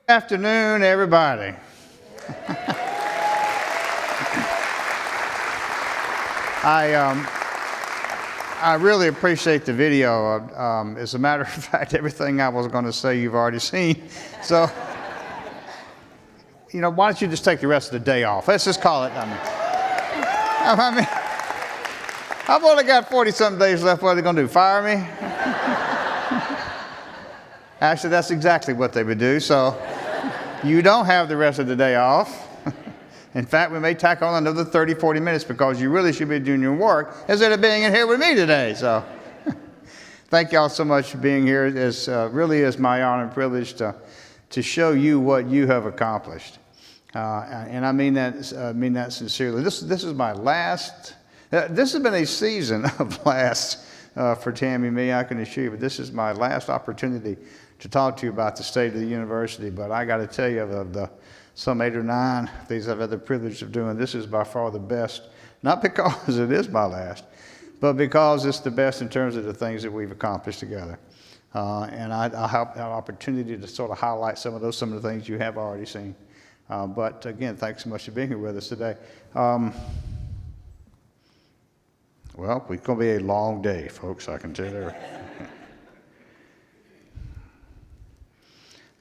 Afternoon, everybody. I really appreciate the video. As a matter of fact, everything I was going to say you've already seen. So, why don't you just take the rest of the day off? Let's just call it. I mean, I've only got 40-something days left. What are they going to do, fire me? Actually, that's exactly what they would do. So you don't have the rest of the day off. In fact, we may tack on another 30, 40 minutes because you really should be doing your work instead of being in here with me today. So thank y'all so much for being here. It really is my honor and privilege to show you what you have accomplished. And I mean that sincerely. This is my last, this has been a season of lasts for Tammy and me, I can assure you, but this is my last opportunity to talk to you about the state of the university. But I got to tell you, of some 8 or 9 things I've had the privilege of doing, this is by far the best, not because it is my last, but because it's the best in terms of the things that we've accomplished together. And I'll have an opportunity to sort of highlight some of the things you have already seen. But again, thanks so much for being here with us today. Well, it's going to be a long day, folks, I can tell you.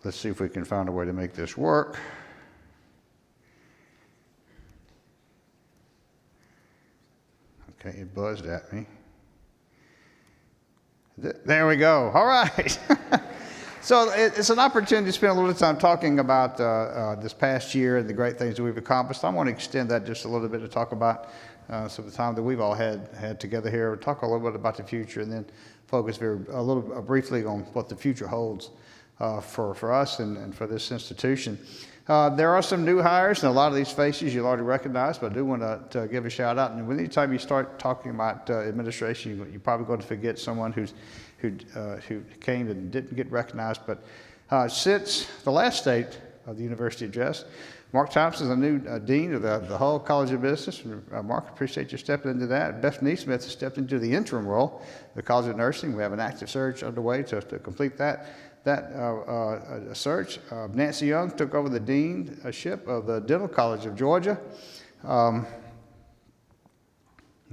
Let's see if we can find a way to make this work. Okay, it buzzed at me. There we go. All right. So it's an opportunity to spend a little time talking about this past year and the great things that we've accomplished. I want to extend that just a little bit to talk about some of the time that we've all had together here. We'll talk a little bit about the future and then focus briefly on what the future holds for us and for this institution. There are some new hires, and a lot of these faces you'll already recognize, but I do want to give a shout out. And anytime you start talking about administration, you're probably going to forget someone who came and didn't get recognized. But since the last state of the university address, Mark Thompson is the new dean of the Hull College of Business. Mark, appreciate you stepping into that. Beth Neesmith has stepped into the interim role of the College of Nursing. We have an active search underway to complete that search. Nancy Young took over the deanship of the Dental College of Georgia.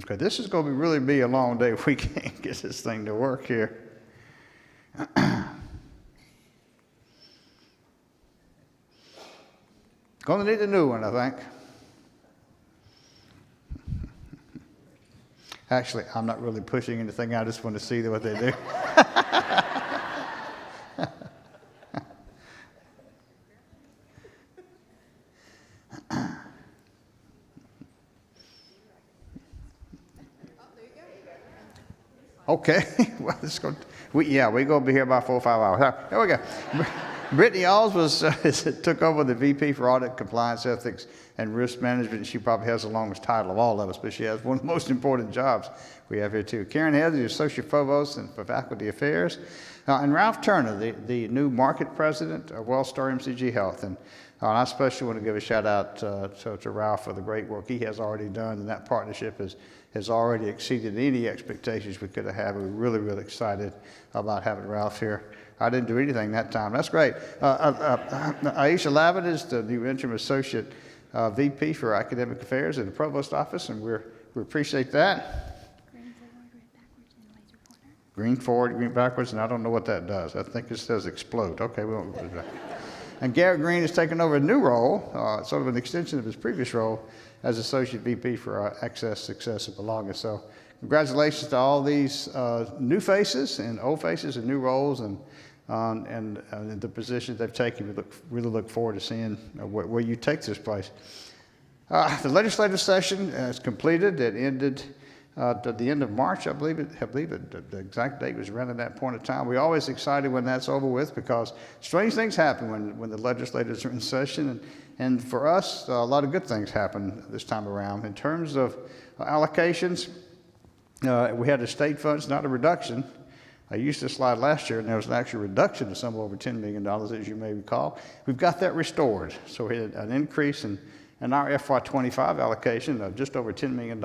Okay, this is going to really be a long day if we can't get this thing to work here. Going to need a new one, I think. Actually, I'm not really pushing anything. I just want to see what they do. Okay, well, we're going to be here about 4 or 5 hours. There we go. Brittany Alls took over the VP for Audit, Compliance, Ethics, and Risk Management. She probably has the longest title of all of us, but she has one of the most important jobs we have here, too. Karen Head, the Associate Provost for Faculty Affairs. And Ralph Turner, the new Market President of WellStar MCG Health. And I especially want to give a shout out to Ralph for the great work he has already done, and that partnership has already exceeded any expectations we could have had. We're really, really excited about having Ralph here. I didn't do anything that time. That's great. Aisha Lavin is the new interim associate VP for Academic Affairs in the Provost Office, and we appreciate that. Green forward, green backwards, and I don't know what that does. I think it says explode. Okay, we won't do that. And Garrett Green has taken over a new role, sort of an extension of his previous role as Associate VP for Access, Success, and Belonging. So congratulations to all these new faces and old faces and new roles and the positions they've taken. We really look forward to seeing where you take this place. The legislative session is completed. It ended at the end of March, I believe the exact date was around at that point in time. We're always excited when that's over with because strange things happen when the legislators are in session. And for us, a lot of good things happen this time around. In terms of allocations, we had the state funds, not a reduction. I used this slide last year, and there was an actual reduction of some over $10 million, as you may recall. We've got that restored. So we had an increase in our FY25 allocation of just over $10 million.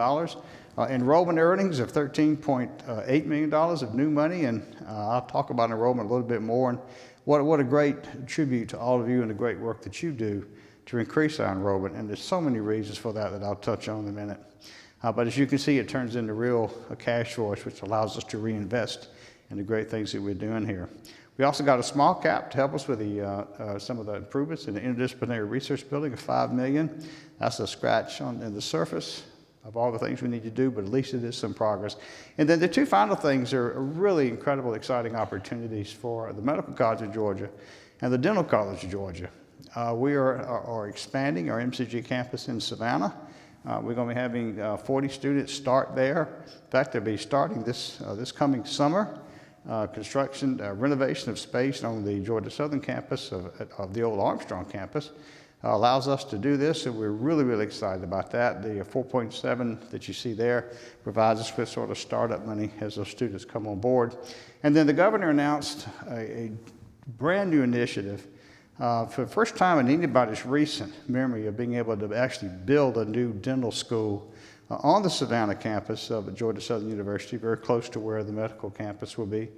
Enrollment earnings of $13.8 million of new money, and I'll talk about enrollment a little bit more. And what a great tribute to all of you and the great work that you do to increase our enrollment. And there's so many reasons for that I'll touch on in a minute. But as you can see, it turns into real cash for us, which allows us to reinvest in the great things that we're doing here. We also got a small cap to help us with some of the improvements in the interdisciplinary research building of $5 million. That's a scratch on the surface of all the things we need to do, but at least it is some progress. And then the two final things are really incredible, exciting opportunities for the Medical College of Georgia and the Dental College of Georgia. We are expanding our MCG campus in Savannah. We're going to be having 40 students start there. In fact, they'll be starting this coming summer. Construction, renovation of space on the Georgia Southern campus of the old Armstrong campus allows us to do this, and we're really, really excited about that. The 4.7 that you see there provides us with sort of startup money as those students come on board. And then the governor announced a brand new initiative for the first time in anybody's recent memory of being able to actually build a new dental school on the Savannah campus of Georgia Southern University, very close to where the medical campus will be,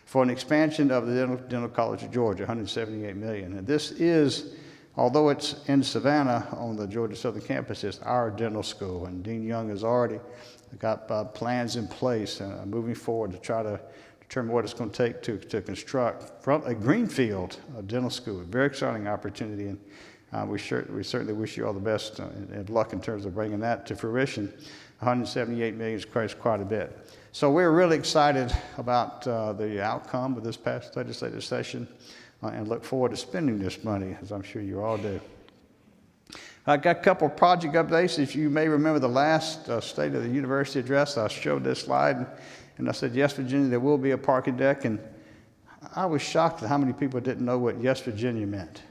for an expansion of the Dental College of Georgia, $178 million. And this is, although it's in Savannah on the Georgia Southern campus, it's our dental school. And Dean Young has already got plans in place moving forward to try to determine what it's going to take to construct from a greenfield dental school. A very exciting opportunity. And we certainly wish you all the best and luck in terms of bringing that to fruition. $178 million is quite a bit. So we're really excited about the outcome of this past legislative session and look forward to spending this money, as I'm sure you all do. I got a couple of project updates. If you may remember the last State of the University address, I showed this slide, and I said, yes, Virginia, there will be a parking deck. And I was shocked at how many people didn't know what yes, Virginia meant.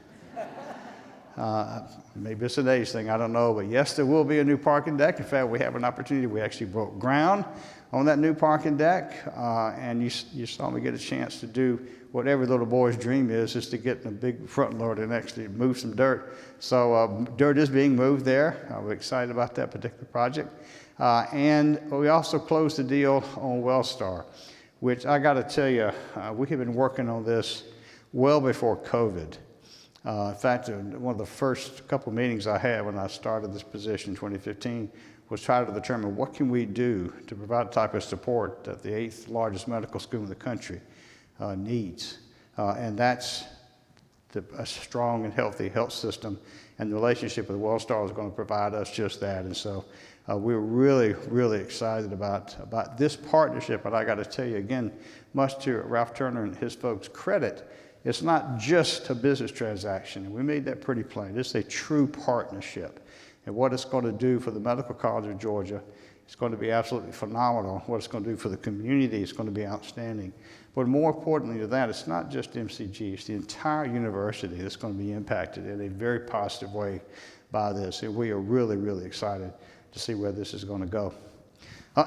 Maybe it's an age thing, I don't know, but yes, there will be a new parking deck. In fact, we have an opportunity. We actually broke ground on that new parking deck, and you saw me get a chance to do what every little boy's dream is to get in a big front loader and actually move some dirt. So dirt is being moved there. We're excited about that particular project. And we also closed the deal on WellStar, which I got to tell you, we have been working on this well before COVID. In fact, one of the first couple of meetings I had when I started this position in 2015 was trying to determine what can we do to provide the type of support that the 8th largest medical school in the country needs. And that's a strong and healthy health system, and the relationship with WellStar is going to provide us just that. And so we're really, really excited about this partnership. But I got to tell you again, much to Ralph Turner and his folks' credit, it's not just a business transaction, and we made that pretty plain. It's a true partnership. And what it's going to do for the Medical College of Georgia, it's going to be absolutely phenomenal. What it's going to do for the community is going to be outstanding. But more importantly than that, it's not just MCG, it's the entire university that's going to be impacted in a very positive way by this. And we are really, really excited to see where this is going to go.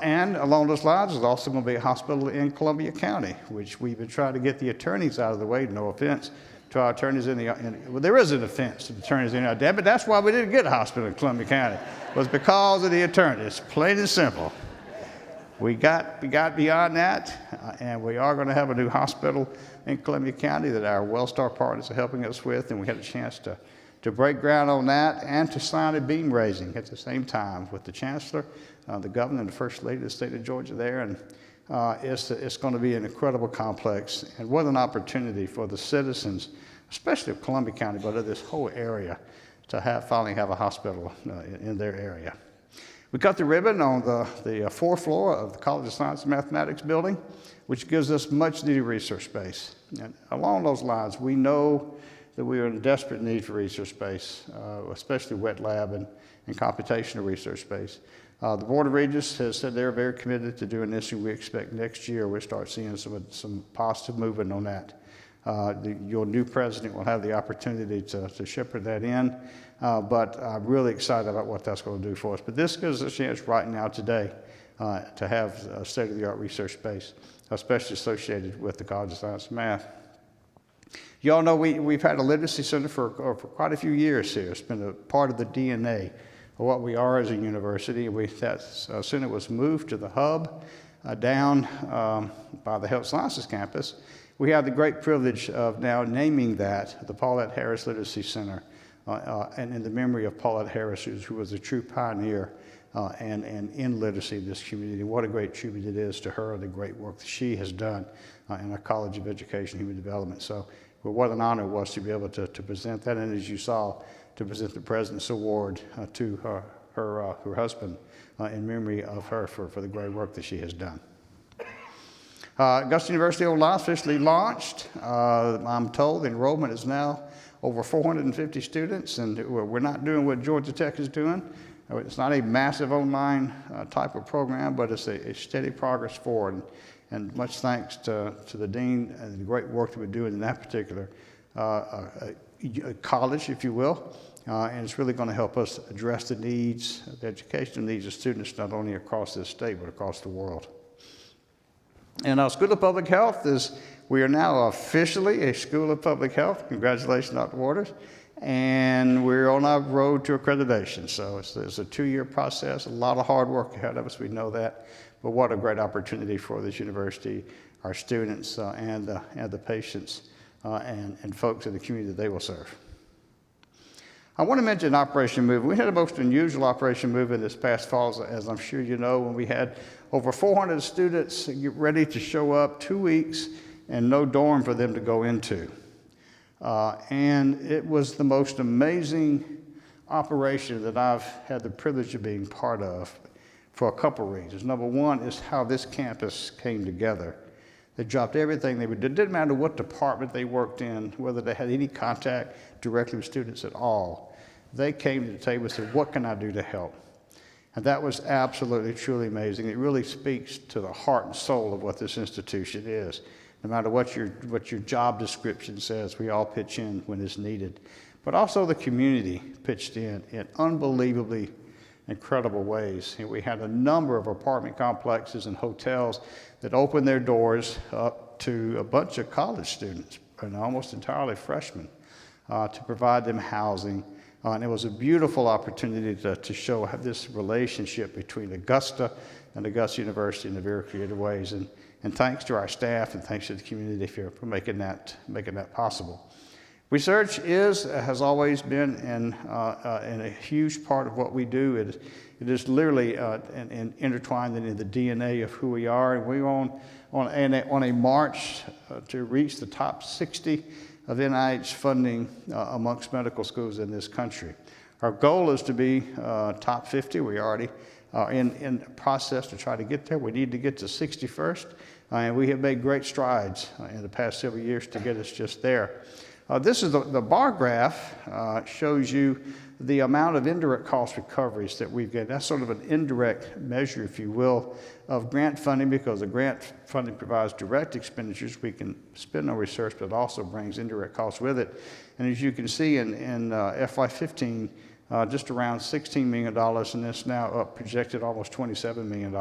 And along those lines, there's also going to be a hospital in Columbia County, which we've been trying to get the attorneys out of the way. No offense to our attorneys well, there is an offense to the attorneys in our day, but that's why we didn't get a hospital in Columbia County. It was because of the attorneys, plain and simple. We got beyond that, and we are going to have a new hospital in Columbia County that our WellStar partners are helping us with, and we had a chance to break ground on that and to sign a beam raising at the same time with the chancellor, the governor, and the first lady of the state of Georgia there. And it's going to be an incredible complex, and what an opportunity for the citizens, especially of Columbia County, but of this whole area, to finally have a hospital in their area. We cut the ribbon on the fourth floor of the College of Science and Mathematics building, which gives us much needed research space. And along those lines, we know that we are in desperate need for research space, especially wet lab and computational research space. The Board of Regents has said they're very committed to doing this, and we expect next year we'll start seeing some positive movement on that. Your new president will have the opportunity to shepherd that in, but I'm really excited about what that's going to do for us. But this gives us a chance right now today to have a state-of-the-art research space, especially associated with the College of Science and Math. You all know we've had a literacy center for quite a few years here. It's been a part of the DNA of what we are as a university. That center was moved to the hub down by the Health Sciences campus. We have the great privilege of now naming that the Paulette Harris Literacy Center, and in the memory of Paulette Harris, who was a true pioneer and in literacy in this community. What a great tribute it is to her, the great work that she has done in our College of Education and Human Development. So what an honor it was to be able to present that, and as you saw, to present the President's Award to her husband in memory of her for the great work that she has done. Augusta University online officially launched. I'm told the enrollment is now over 450 students, and we're not doing what Georgia Tech is doing. It's not a massive online type of program, but it's a steady progress forward. And much thanks to the dean and the great work that we're doing in that particular college, if you will. And it's really going to help us address the needs, the educational needs of students, not only across this state, but across the world. And our School of Public Health we are now officially a School of Public Health. Congratulations, Dr. Waters. And we're on our road to accreditation. So it's a 2-year process, a lot of hard work ahead of us, we know that. But what a great opportunity for this university, our students, and the patients and folks in the community that they will serve. I want to mention Operation Move. We had a most unusual Operation Move in this past fall, as I'm sure you know, when we had over 400 students get ready to show up, 2 weeks, and no dorm for them to go into. And it was the most amazing operation that I've had the privilege of being part of for a couple reasons. Number one is how this campus came together. They dropped everything they did. It didn't matter what department they worked in, whether they had any contact directly with students at all. They came to the table and said, what can I do to help? And that was absolutely, truly amazing. It really speaks to the heart and soul of what this institution is. No matter what your job description says, we all pitch in when it's needed. But also the community pitched in unbelievably incredible ways. And we had a number of apartment complexes and hotels that opened their doors up to a bunch of college students, and almost entirely freshmen, to provide them housing. And it was a beautiful opportunity to show this relationship between Augusta and Augusta University in a very creative ways. And thanks to our staff and thanks to the community for making that possible. Research has always been in a huge part of what we do. It is literally intertwined in the DNA of who we are. And we're on a march to reach the top 60 of NIH funding amongst medical schools in this country. Our goal is to be top 50. We already are in the process to try to get there. We need to get to 60 first. And we have made great strides in the past several years to get us just there. This is the bar graph shows you the amount of indirect cost recoveries that we've got. That's sort of an indirect measure, if you will, of grant funding, because the grant funding provides direct expenditures we can spend on research, but it also brings indirect costs with it. And as you can see in FY15, just around $16 million, and it's now up projected almost $27 million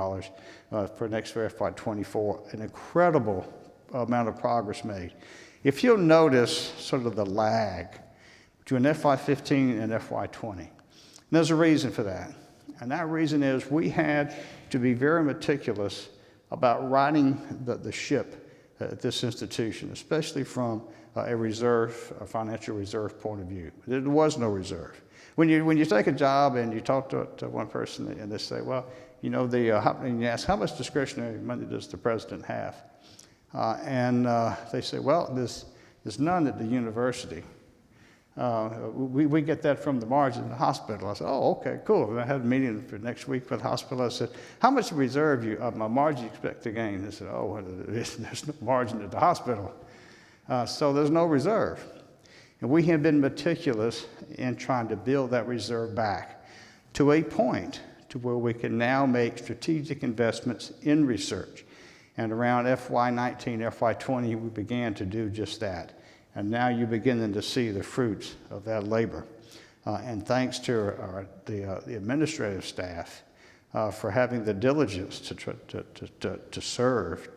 for next year, FY24. An incredible amount of progress made. If you'll notice sort of the lag between FY15 and FY20, there's a reason for that. And that reason is we had to be very meticulous about righting the ship at this institution, especially from a financial reserve point of view. There was no reserve. When you take a job and you talk to one person and they say, well, you know, and you ask, how much discretionary money does the president have? And they say, well, there's none at the university. We get that from the margin of the hospital. I said, oh, okay, cool. And I had a meeting for next week with the hospital. I said, how much reserve my margin you expect to gain? They said, oh, well, there's no margin at the hospital. So there's no reserve. And we have been meticulous in trying to build that reserve back to a point to where we can now make strategic investments in research. And around FY19, FY20, we began to do just that. And now you're beginning to see the fruits of that labor. And thanks to the administrative staff for having the diligence to serve,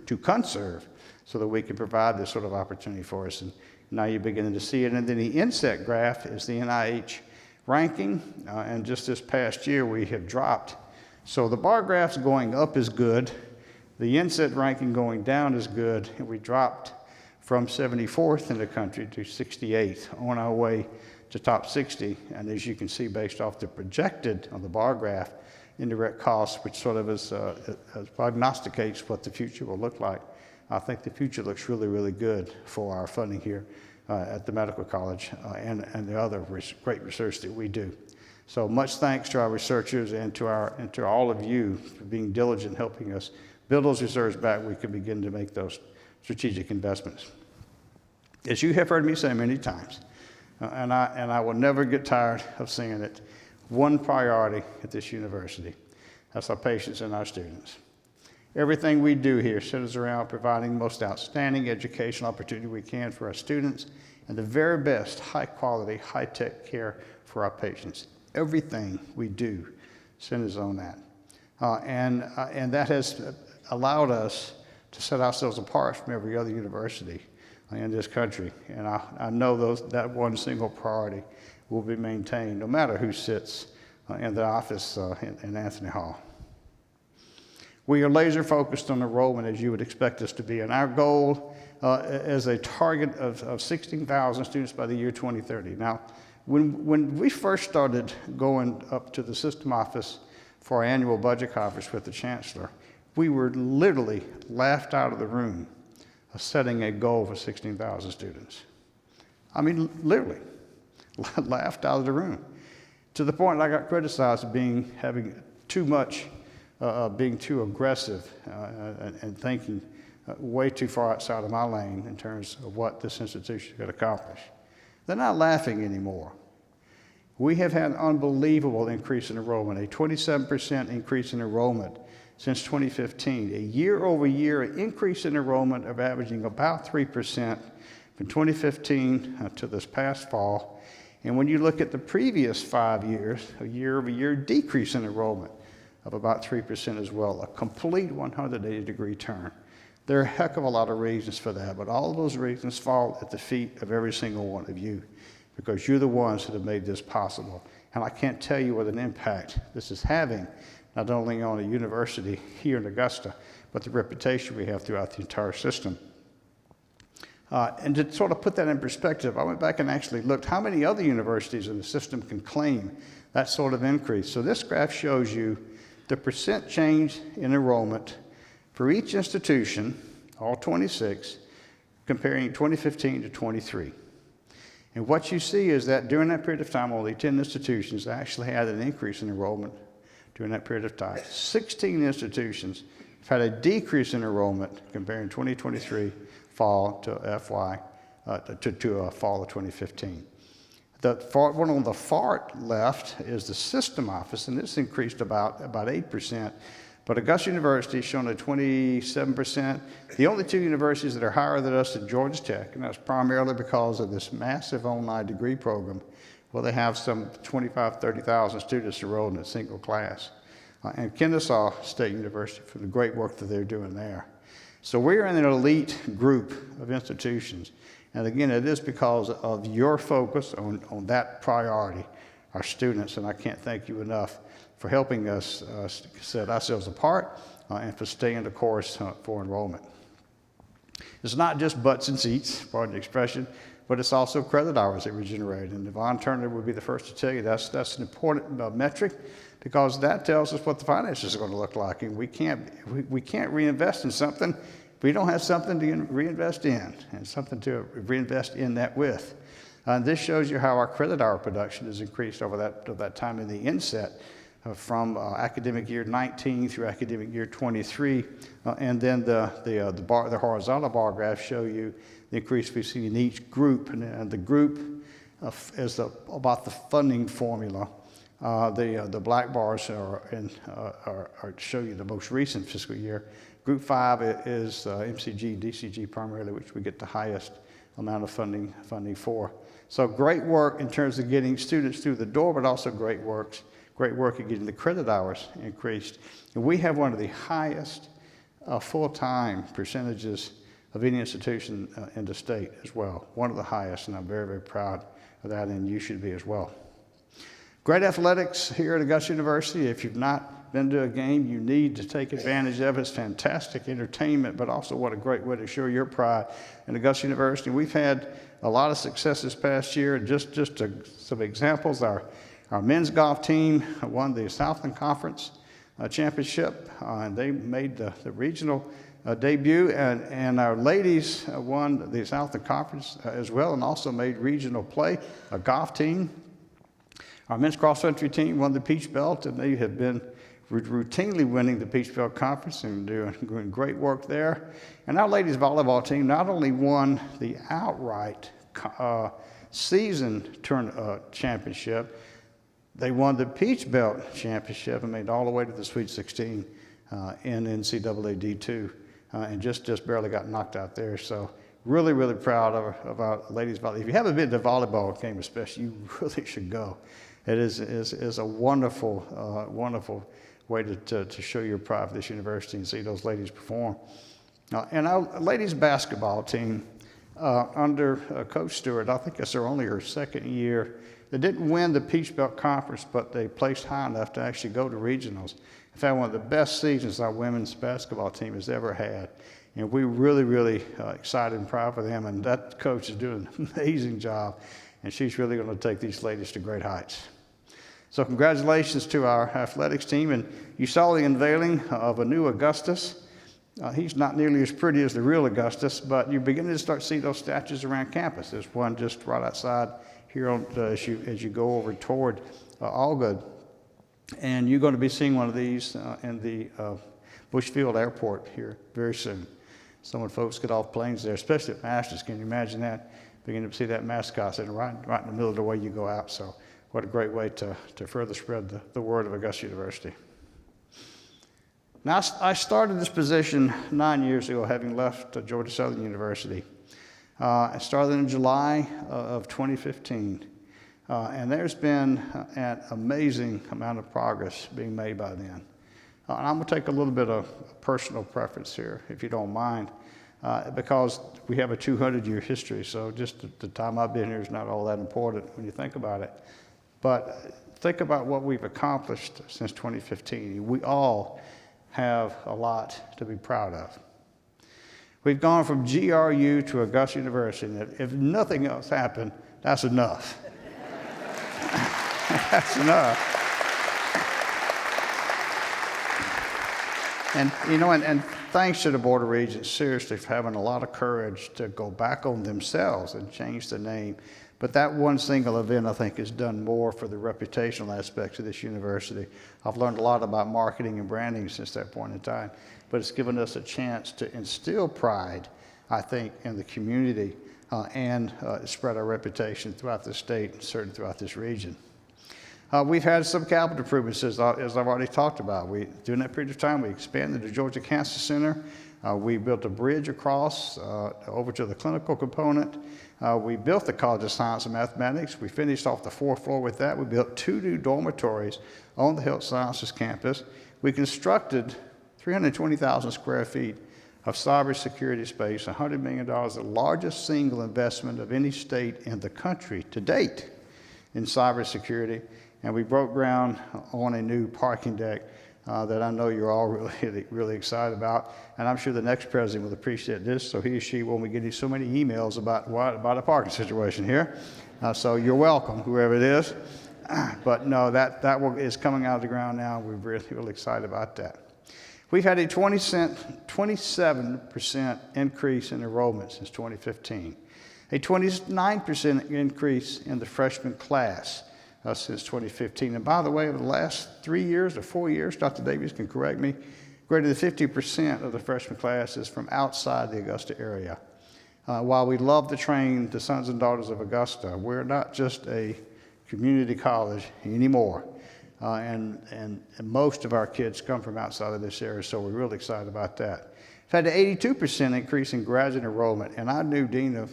to conserve, so that we can provide this sort of opportunity for us. And now you're beginning to see it. And then the inset graph is the NIH ranking. And just this past year, we have dropped. So the bar graphs going up is good. The inset ranking going down is good, and we dropped from 74th in the country to 68th on our way to top 60. And as you can see, based off the projected on the bar graph, indirect costs, which sort of prognosticates what the future will look like. I think the future looks really, really good for our funding here at the medical college and the other great research that we do. So much thanks to our researchers and to all of you for being diligent, helping us build those reserves back. We can begin to make those strategic investments. As you have heard me say many times, and I will never get tired of saying it, one priority at this university, that's our patients and our students. Everything we do here centers around providing the most outstanding educational opportunity we can for our students and the very best high-quality, high-tech care for our patients. Everything we do centers on that. And that has allowed us to set ourselves apart from every other university in this country. And I know that one single priority will be maintained no matter who sits in the office in Anthony Hall. We are laser focused on enrollment as you would expect us to be. And our goal is a target of 16,000 students by the year 2030. Now, when we first started going up to the system office for our annual budget conference with the chancellor, we were literally laughed out of the room of setting a goal for 16,000 students. I mean, literally laughed out of the room, to the point I got criticized of having too much, being too aggressive and thinking way too far outside of my lane in terms of what this institution could accomplish. They're not laughing anymore. We have had an unbelievable increase in enrollment, a 27% increase in enrollment since 2015, a year-over-year increase in enrollment of averaging about 3% from 2015 to this past fall. And when you look at the previous 5 years, a year-over-year decrease in enrollment of about 3% as well, a complete 180-degree turn. There are a heck of a lot of reasons for that, but all of those reasons fall at the feet of every single one of you, because you're the ones that have made this possible. And I can't tell you what an impact this is having, not only on a university here in Augusta, but the reputation we have throughout the entire system. And to sort of put that in perspective, I went back and actually looked how many other universities in the system can claim that sort of increase. So this graph shows you the percent change in enrollment for each institution, all 26, comparing 2015 to 23. And what you see is that during that period of time, only 10 institutions actually had an increase in enrollment during that period of time. 16 institutions have had a decrease in enrollment comparing 2023 fall to fall of 2015. The one on the far left is the system office, and this increased about 8%. But Augusta University has shown a 27%. The only two universities that are higher than us are Georgia Tech, and that's primarily because of this massive online degree program where they have some 25,000, 30,000 students enrolled in a single class. And Kennesaw State University for the great work that they're doing there. So we're in an elite group of institutions. And again, it is because of your focus on that priority, our students, and I can't thank you enough for helping us set ourselves apart and for staying the course for enrollment. It's not just butts and seats, pardon the expression, but it's also credit hours that we generate. And Yvonne Turner would be the first to tell you that's an important metric, because that tells us what the finances are going to look like. And we can't reinvest in something if we don't have something to reinvest in and something to reinvest in that with. This shows you how our credit hour production has increased over that time in the inset. From academic year 19 through academic year 23, and then the horizontal bar graphs show you the increase we see in each group, and the group is about the funding formula. The black bars show you the most recent fiscal year. Group 5 is MCG, DCG primarily, which we get the highest amount of funding for. So great work in terms of getting students through the door, but also great work at getting the credit hours increased. And we have one of the highest full-time percentages of any institution in the state as well. One of the highest, and I'm very, very proud of that, and you should be as well. Great athletics here at Augusta University. If you've not been to a game, you need to take advantage of it. It's fantastic entertainment, but also what a great way to show your pride in Augusta University. We've had a lot of success this past year. Some examples, our men's golf team won the Southland Conference championship, and they made the regional debut, and our ladies won the Southland Conference as well, and also made regional play. A golf team, our men's cross country team won the Peach Belt, and they have been routinely winning the Peach Belt Conference and doing great work there. And our ladies volleyball team not only won the outright season championship, they won the Peach Belt Championship and made it all the way to the Sweet 16 in NCAA D2. And just barely got knocked out there. So really, really proud of our ladies volleyball. If you haven't been to a volleyball game especially, you really should go. It is a wonderful, wonderful way to show your pride for this university and see those ladies perform. And our ladies basketball team, under Coach Stewart, I think it's only her second year. They didn't win the Peach Belt Conference, but they placed high enough to actually go to regionals. In fact, one of the best seasons our women's basketball team has ever had. And we're really, really excited and proud for them. And that coach is doing an amazing job. And she's really going to take these ladies to great heights. So congratulations to our athletics team. And you saw the unveiling of a new Augustus. He's not nearly as pretty as the real Augustus, but you're beginning to start to see those statues around campus. There's one just right outside here as you go over toward Allgood. And you're going to be seeing one of these in the Bushfield Airport here very soon. So when folks get off planes there, especially at Masters, can you imagine that? Beginning to see that mascot sitting right in the middle of the way you go out. So what a great way to further spread the word of Augusta University. Now, I started this position 9 years ago, having left Georgia Southern University. I started in July of 2015. And there's been an amazing amount of progress being made by then. And I'm going to take a little bit of personal preference here, if you don't mind, because we have a 200-year history, so just the time I've been here is not all that important when you think about it. But think about what we've accomplished since 2015. We all have a lot to be proud of. We've gone from GRU to Augusta University, and if nothing else happened, that's enough. That's enough. And, and thanks to the Board of Regents, seriously, for having a lot of courage to go back on themselves and change the name. But that one single event, I think, has done more for the reputational aspects of this university. I've learned a lot about marketing and branding since that point in time. But it's given us a chance to instill pride, I think, in the community and spread our reputation throughout the state and certainly throughout this region. We've had some capital improvements, as I've already talked about. During that period of time, we expanded the Georgia Cancer Center. We built a bridge across over to the clinical component. We built the College of Science and Mathematics. We finished off the 4th floor with that. We built 2 new dormitories on the Health Sciences campus. We constructed 320,000 square feet of cybersecurity space, $100 million, the largest single investment of any state in the country to date in cybersecurity. And we broke ground on a new parking deck that I know you're all really, really excited about. And I'm sure the next president will appreciate this, so he or she won't be getting so many emails about a parking situation here. So you're welcome, whoever it is. But no, that is coming out of the ground now. We're really, really excited about that. We've had a 27% increase in enrollment since 2015, a 29% increase in the freshman class since 2015. And by the way, over the last 3 years or 4 years, Dr. Davies can correct me, greater than 50% of the freshman class is from outside the Augusta area. While we love to train the sons and daughters of Augusta, we're not just a community college anymore. And most of our kids come from outside of this area, so we're really excited about that. We've had an 82% increase in graduate enrollment, and our new dean of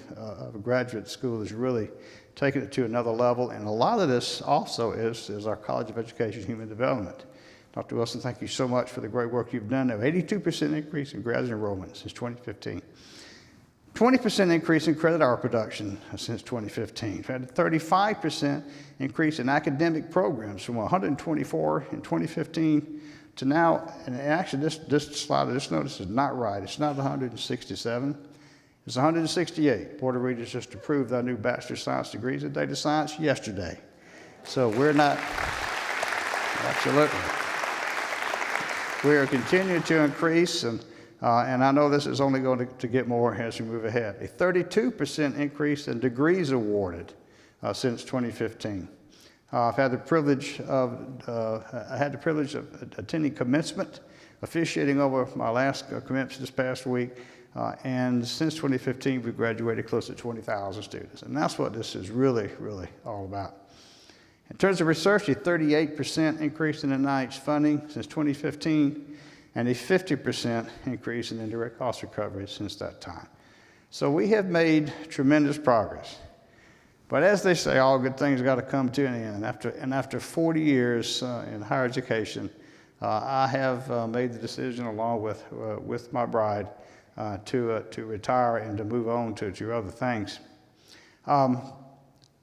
a graduate school has really taken it to another level, and a lot of this also is our College of Education and Human Development. Dr. Wilson, thank you so much for the great work you've done. An 82% increase in graduate enrollment since 2015. 20% increase in credit hour production since 2015. We've had a 35% increase in academic programs from 124 in 2015 to now, and actually this slide, this notice is not right. It's not 167. It's 168. Board of Regents just approved our new Bachelor of Science degrees in data science yesterday. So we're not, absolutely. We are continuing to increase, and I know this is only going to get more as we move ahead. A 32% increase in degrees awarded since 2015. I've had the privilege of attending commencement, officiating over my last commencement this past week, and since 2015 we've graduated close to 20,000 students, and that's what this is really, really all about. In terms of research, a 38% increase in NIH funding since 2015, and a 50% increase in indirect cost recovery since that time. So we have made tremendous progress. But as they say, all good things got to come to an end. And after 40 years in higher education, I have made the decision, along with my bride, to retire and to move on to other things.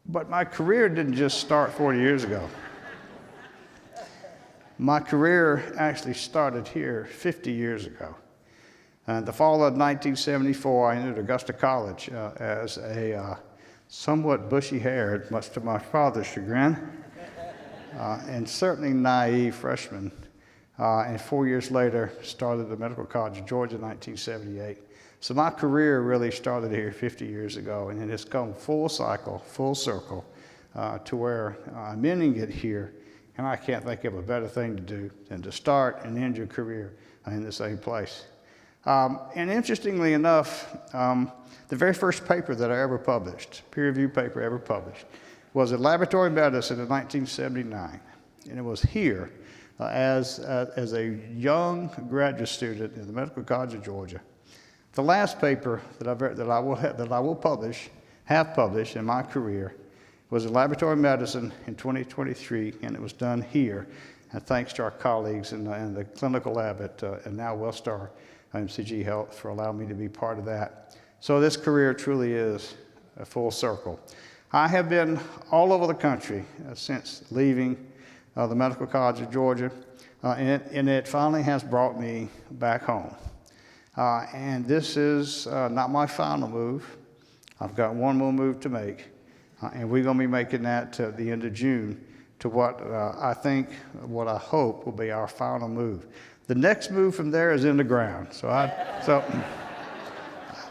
But my career didn't just start 40 years ago. My career actually started here 50 years ago. In the fall of 1974, I entered Augusta College as a somewhat bushy-haired, much to my father's chagrin, and certainly naive freshman. And 4 years later, started the Medical College of Georgia in 1978. So my career really started here 50 years ago, and it has come full cycle, full circle, to where I'm ending it here, and I can't think of a better thing to do than to start and end your career in the same place. And interestingly enough, the very first paper that I ever published, peer-reviewed paper ever published, was in laboratory medicine in 1979. And it was here as a young graduate student in the Medical College of Georgia. The last paper that I will have published in my career was in laboratory medicine in 2023, and it was done here. And thanks to our colleagues in the clinical lab at now Wellstar MCG Health for allowing me to be part of that. So this career truly is a full circle. I have been all over the country since leaving the Medical College of Georgia, and it finally has brought me back home. And this is not my final move. I've got one more move to make, and we're going to be making that to the end of June to what what I hope will be our final move. The next move from there is in the ground.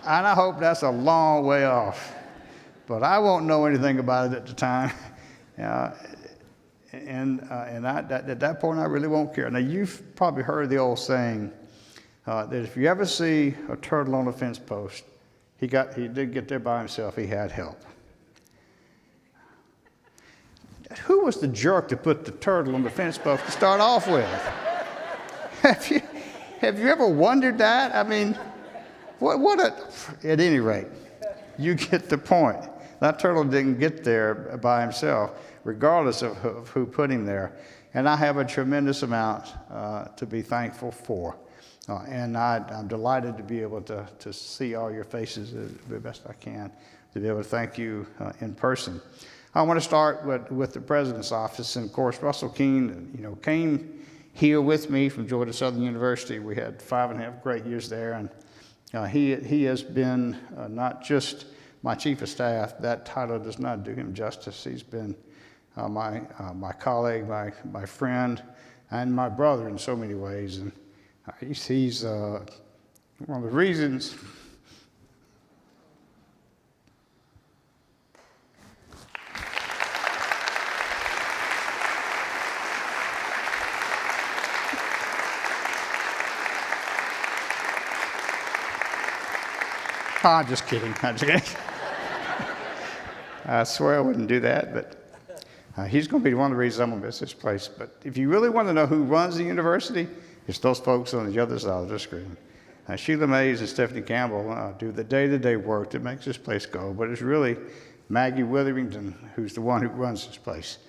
And I hope that's a long way off, but I won't know anything about it at the time. At that point, I really won't care. Now, you've probably heard the old saying that if you ever see a turtle on a fence post, he did get there by himself. He had help. Who was the jerk to put the turtle on the fence post to start off with? Have you ever wondered that? I mean, at any rate, you get the point. That turtle didn't get there by himself, regardless of who put him there. And I have a tremendous amount to be thankful for. And I'm delighted to be able to see all your faces the best I can, to be able to thank you in person. I want to start with the President's office. And of course, Russell Keene, came here with me from Georgia Southern University. We had 5.5 great years there, and he has been not just my chief of staff. That title does not do him justice. He's been my colleague, my friend, and my brother in so many ways. And he's one of the reasons. I'm just kidding. I swear I wouldn't do that, but he's going to be one of the reasons I'm going to miss this place. But if you really want to know who runs the university, it's those folks on the other side of the screen. Sheila Mays and Stephanie Campbell do the day-to-day work that makes this place go, but it's really Maggie Witherington who's the one who runs this place.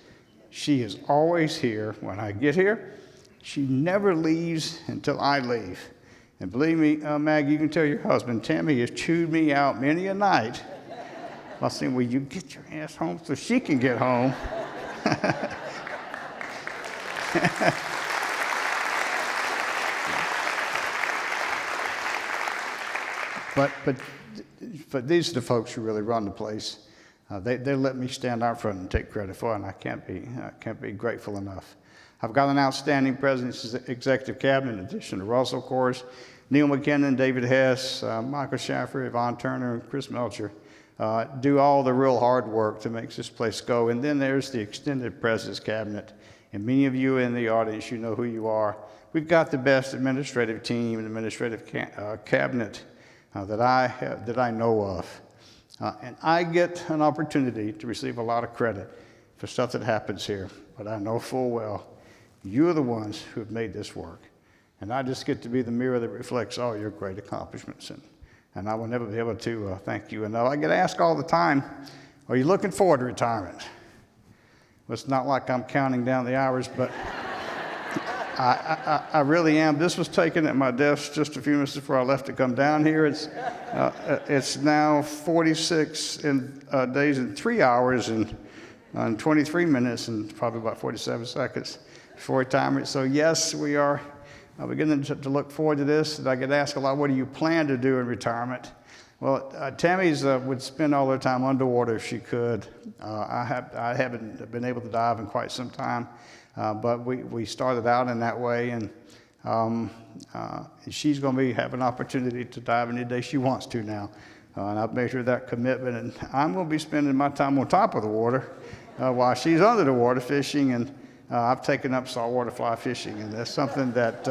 She is always here when I get here. She never leaves until I leave. And believe me, Maggie, you can tell your husband, Tammy has chewed me out many a night by saying, will you get your ass home so she can get home? But these are the folks who really run the place. They let me stand out front and take credit for it, and I can't be grateful enough. I've got an outstanding President's Executive Cabinet, in addition to Russell, of course, Neil McKinnon, David Hess, Michael Schaffer, Yvonne Turner, and Chris Melcher do all the real hard work to make this place go. And then there's the extended President's Cabinet. And many of you in the audience, you know who you are. We've got the best administrative team and administrative cabinet that I know of. And I get an opportunity to receive a lot of credit for stuff that happens here. But I know full well you are the ones who have made this work. And I just get to be the mirror that reflects all your great accomplishments. And I will never be able to thank you enough. I get asked all the time, are you looking forward to retirement? Well, it's not like I'm counting down the hours, but I really am. This was taken at my desk just a few minutes before I left to come down here. It's now 46 days and 3 hours and 23 minutes and probably about 47 seconds before retirement. So yes, we are beginning to look forward to this. And I get asked a lot, what do you plan to do in retirement? Well, Tammy's would spend all her time underwater if she could. I haven't been able to dive in quite some time, but we started out in that way, and she's going to have an opportunity to dive any day she wants to now. And I've made her that commitment, and I'm going to be spending my time on top of the water while she's under the water fishing, and I've taken up saltwater fly fishing, and that's something that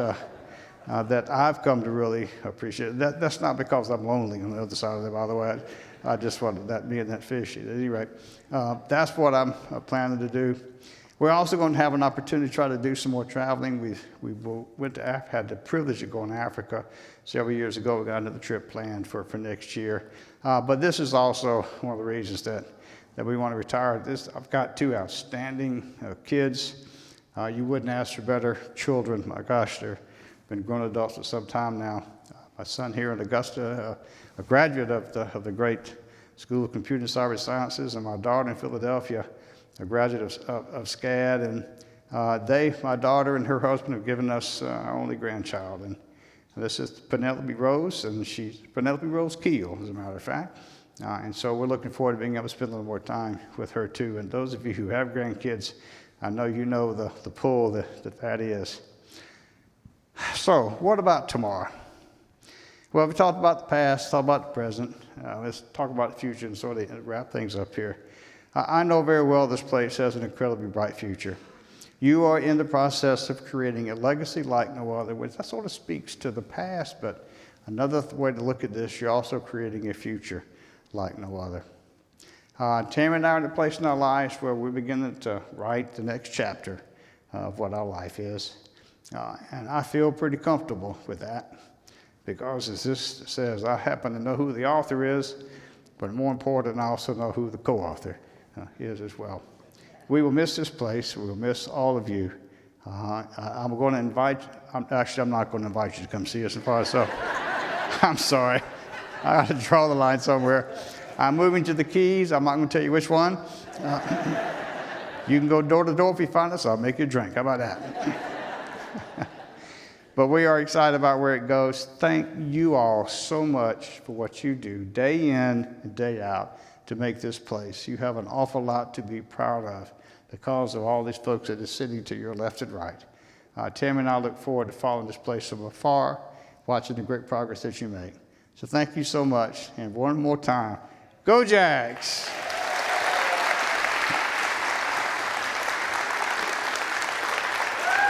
I've come to really appreciate. That's not because I'm lonely on the other side of it, by the way. I just wanted that being that fish. At any rate, that's what I'm planning to do. We're also going to have an opportunity to try to do some more traveling. We went to Africa, had the privilege of going to Africa several years ago. We got another trip planned for next year. But this is also one of the reasons that we want to retire. I've got two outstanding kids. You wouldn't ask for better children. My gosh, they've been grown adults for some time now. My son here in Augusta, a graduate of the great School of Computer and Cyber Sciences, and my daughter in Philadelphia, a graduate of SCAD. And my daughter and her husband, have given us our only grandchild. And this is Penelope Rose, and she's Penelope Rose Keel, as a matter of fact. And so we're looking forward to being able to spend a little more time with her too. And those of you who have grandkids, I know you know the pull that is. So what about tomorrow? Well, we talked about the past, talked about the present. Let's talk about the future and sort of wrap things up here. I know very well this place has an incredibly bright future. You are in the process of creating a legacy like no other, which that sort of speaks to the past, but another way to look at this, you're also creating a future like no other. Tammy and I are in a place in our lives where we're beginning to write the next chapter of what our life is. And I feel pretty comfortable with that because, as this says, I happen to know who the author is, but more important, I also know who the co-author is as well. We will miss this place. We will miss all of you. I'm going to invite, I'm not going to invite you to come see us in part, so I'm sorry. I got to draw the line somewhere. I'm moving to the Keys. I'm not going to tell you which one. You can go door to door if you find us. I'll make you a drink. How about that? But we are excited about where it goes. Thank you all so much for what you do day in and day out to make this place. You have an awful lot to be proud of because of all these folks that are sitting to your left and right. Tammy and I look forward to following this place from afar, watching the great progress that you make. So thank you so much. And one more time, go Jags!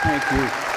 Thank you.